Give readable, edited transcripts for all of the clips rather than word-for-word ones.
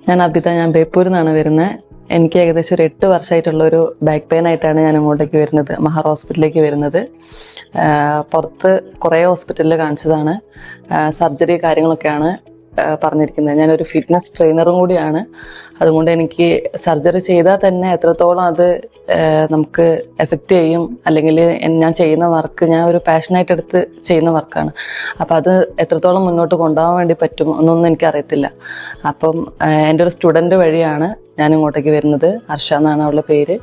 ഞാൻ അബിത, ഞാൻ ബേപ്പൂരിൽ നിന്നാണ് വരുന്നത്. എനിക്ക് ഏകദേശം ഒരു 8 വർഷമായിട്ടുള്ളൊരു ബാക്ക് പെയിൻ ആയിട്ടാണ് ഞാൻ അങ്ങോട്ടേക്ക് വരുന്നത്, മഹാർ ഹോസ്പിറ്റലിലേക്ക് വരുന്നത്. പുറത്ത് കുറേ ഹോസ്പിറ്റലിൽ കാണിച്ചതാണ്. സർജറി കാര്യങ്ങളൊക്കെയാണ് പറഞ്ഞിരിക്കുന്നത്. ഞാനൊരു ഫിറ്റ്നസ് ട്രെയിനറും കൂടിയാണ്. അതുകൊണ്ട് എനിക്ക് സർജറി ചെയ്താൽ തന്നെ എത്രത്തോളം അത് നമുക്ക് എഫക്റ്റ് ചെയ്യും, അല്ലെങ്കിൽ ഞാൻ ചെയ്യുന്ന വർക്ക് ഞാൻ ഒരു പാഷനായിട്ട് എടുത്ത് ചെയ്യുന്ന വർക്കാണ്. അപ്പം അത് എത്രത്തോളം മുന്നോട്ട് കൊണ്ടുപോകാൻ വേണ്ടി പറ്റും എന്നൊന്നും എനിക്കറിയത്തില്ല. അപ്പം എൻ്റെ ഒരു സ്റ്റുഡൻറ്റ് വഴിയാണ് ഞാൻ ഇങ്ങോട്ടേക്ക് വരുന്നത്. ഹർഷ എന്നാണ് അവളുടെ പേര്.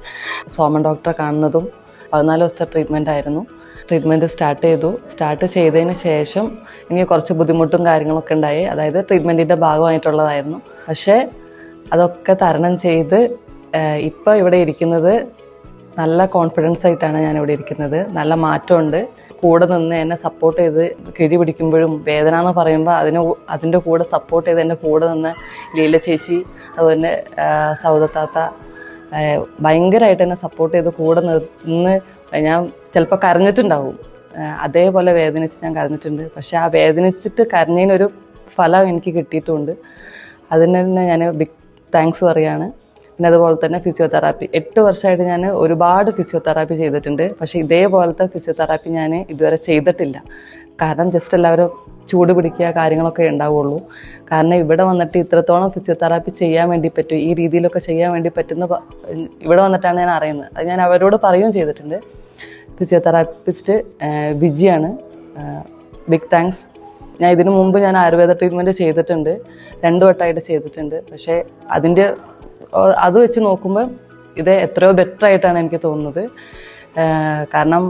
സോമൻ ഡോക്ടറെ കാണുന്നതും 14 ദിവസത്തെ ട്രീറ്റ്മെൻ്റ് ആയിരുന്നു. ട്രീറ്റ്മെൻറ്റ് സ്റ്റാർട്ട് ചെയ്തതിന് ശേഷം എനിക്ക് കുറച്ച് ബുദ്ധിമുട്ടും കാര്യങ്ങളൊക്കെ ഉണ്ടായി. അതായത് ട്രീറ്റ്മെൻറ്റിൻ്റെ ഭാഗമായിട്ടുള്ളതായിരുന്നു. പക്ഷേ അതൊക്കെ തരണം ചെയ്ത് ഇപ്പോൾ ഇവിടെ ഇരിക്കുന്നത് നല്ല കോൺഫിഡൻസ് ആയിട്ടാണ് ഞാനിവിടെ ഇരിക്കുന്നത്. നല്ല മാറ്റമുണ്ട്. കൂടെ നിന്ന് എന്നെ സപ്പോർട്ട് ചെയ്ത് കിഴി പിടിക്കുമ്പോഴും വേദന എന്ന് പറയുമ്പോൾ അതിൻ്റെ കൂടെ സപ്പോർട്ട് ചെയ്ത് എൻ്റെ കൂടെ നിന്ന് ലീല ചേച്ചി, അതുപോലെ സൗദത്താത്ത ഭയങ്കരമായിട്ട് എന്നെ സപ്പോർട്ട് ചെയ്ത് കൂടെ നിന്ന് ഞാൻ ചിലപ്പോൾ കരഞ്ഞിട്ടുണ്ടാവും. അതേപോലെ വേദനിച്ച് ഞാൻ കരഞ്ഞിട്ടുണ്ട്. പക്ഷെ ആ വേദനിച്ചിട്ട് കരഞ്ഞതിനൊരു ഫലം എനിക്ക് കിട്ടിയിട്ടുമുണ്ട്. അതിന് തന്നെ ഞാൻ ബിഗ് താങ്ക്സ് പറയുകയാണ്. പിന്നെ അതുപോലെ തന്നെ ഫിസിയോതെറാപ്പി 8 വർഷമായിട്ട് ഞാൻ ഒരുപാട് ഫിസിയോതെറാപ്പി ചെയ്തിട്ടുണ്ട്. പക്ഷേ ഇതേപോലത്തെ ഫിസിയോതെറാപ്പി ഞാൻ ഇതുവരെ ചെയ്തിട്ടില്ല. കാരണം ജസ്റ്റ് എല്ലാവരും ചൂട് പിടിക്കുക കാര്യങ്ങളൊക്കെ ഉണ്ടാവുള്ളൂ. കാരണം ഇവിടെ വന്നിട്ട് ഇത്രത്തോളം ഫിസിയോതെറാപ്പി ചെയ്യാൻ വേണ്ടി പറ്റും, ഈ രീതിയിലൊക്കെ ചെയ്യാൻ വേണ്ടി പറ്റുന്ന ഇവിടെ വന്നിട്ടാണ് ഞാൻ അറിയുന്നത്. അത് ഞാൻ അവരോട് പറയുകയും ചെയ്തിട്ടുണ്ട്. ഫിസിയോതെറാപ്പിസ്റ്റ് വിജിയാണ്. Big thanks. ഞാൻ ഇതിനു മുമ്പ് ഞാൻ ആയുർവേദ ട്രീറ്റ്മെൻറ്റ് ചെയ്തിട്ടുണ്ട്, 2 വട്ടമായിട്ട് ചെയ്തിട്ടുണ്ട്. പക്ഷേ അത് വെച്ച് നോക്കുമ്പോൾ ഇത് എത്രയോ ബെറ്റർ ആയിട്ടാണ് എനിക്ക് തോന്നുന്നത്. കാരണം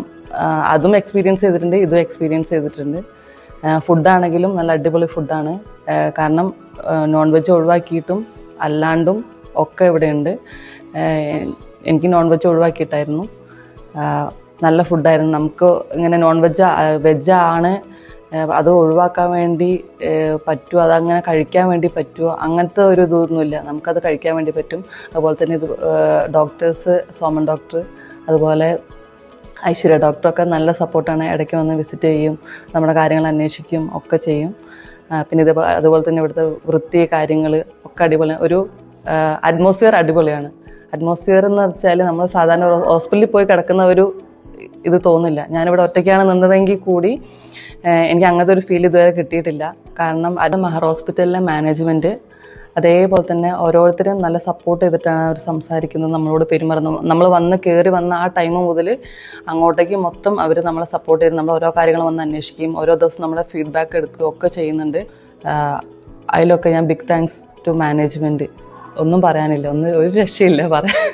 അതും എക്സ്പീരിയൻസ് ചെയ്തിട്ടുണ്ട്, ഇതും എക്സ്പീരിയൻസ് ചെയ്തിട്ടുണ്ട്. ഫുഡാണെങ്കിലും നല്ല അടിപൊളി ഫുഡാണ്. കാരണം നോൺ വെജ് ഒഴിവാക്കിയിട്ടും അല്ലാണ്ടും ഒക്കെ ഇവിടെയുണ്ട്. എനിക്ക് നോൺ വെജ് ഒഴിവാക്കിയിട്ടായിരുന്നു. നല്ല ഫുഡായിരുന്നു. നമുക്ക് ഇങ്ങനെ നോൺ വെജാണ് അത് ഒഴിവാക്കാൻ വേണ്ടി പറ്റുമോ, അതങ്ങനെ കഴിക്കാൻ വേണ്ടി പറ്റുമോ, അങ്ങനത്തെ ഒരു ഇതൊന്നുമില്ല. നമുക്കത് കഴിക്കാൻ വേണ്ടി പറ്റും. അതുപോലെ തന്നെ ഇത് ഡോക്ടേഴ്സ്, സോമൻ ഡോക്ടർ, അതുപോലെ ഐശ്വര്യ ഡോക്ടറൊക്കെ നല്ല സപ്പോർട്ടാണ്. ഇടയ്ക്ക് വന്ന് വിസിറ്റ് ചെയ്യും, നമ്മുടെ കാര്യങ്ങൾ അന്വേഷിക്കും ഒക്കെ ചെയ്യും. പിന്നെ അതുപോലെ തന്നെ ഇവിടുത്തെ വൃത്തി കാര്യങ്ങൾ ഒക്കെ അടിപൊളിയാണ്. ഒരു അറ്റ്മോസ്ഫിയർ അടിപൊളിയാണ്. അറ്റ്മോസ്ഫിയർ എന്ന് വെച്ചാൽ നമ്മൾ സാധാരണ ഹോസ്പിറ്റലിൽ പോയി കിടക്കുന്ന ഒരു ഇത് തോന്നില്ല. ഞാനിവിടെ ഒറ്റയ്ക്കാണ് നിന്നതെങ്കിൽ കൂടി എനിക്ക് അങ്ങനത്തെ ഒരു ഫീൽ ഇതുവരെ കിട്ടിയിട്ടില്ല. കാരണം അത് മഹാർ ഹോസ്പിറ്റലിലെ മാനേജ്മെൻറ്റ് അതേപോലെ തന്നെ ഓരോരുത്തരും നല്ല സപ്പോർട്ട് ചെയ്തിട്ടാണ് അവർ സംസാരിക്കുന്നത്, നമ്മളോട് പെരുമാറുന്നത്. നമ്മൾ കയറി വന്ന ആ ടൈം മുതൽ അങ്ങോട്ടേക്ക് മൊത്തം അവർ നമ്മളെ സപ്പോർട്ട് ചെയ്ത് നമ്മൾ ഓരോ കാര്യങ്ങൾ വന്ന് അന്വേഷിക്കുകയും ഓരോ ദിവസം നമ്മളെ ഫീഡ്ബാക്ക് എടുക്കുകയും ഒക്കെ ചെയ്യുന്നുണ്ട്. അതിലൊക്കെ ഞാൻ ബിഗ് താങ്ക്സ് ടു മാനേജ്മെൻറ്റ്. ഒന്നും പറയാനില്ല, ഒരു രക്ഷയില്ല പറയാൻ.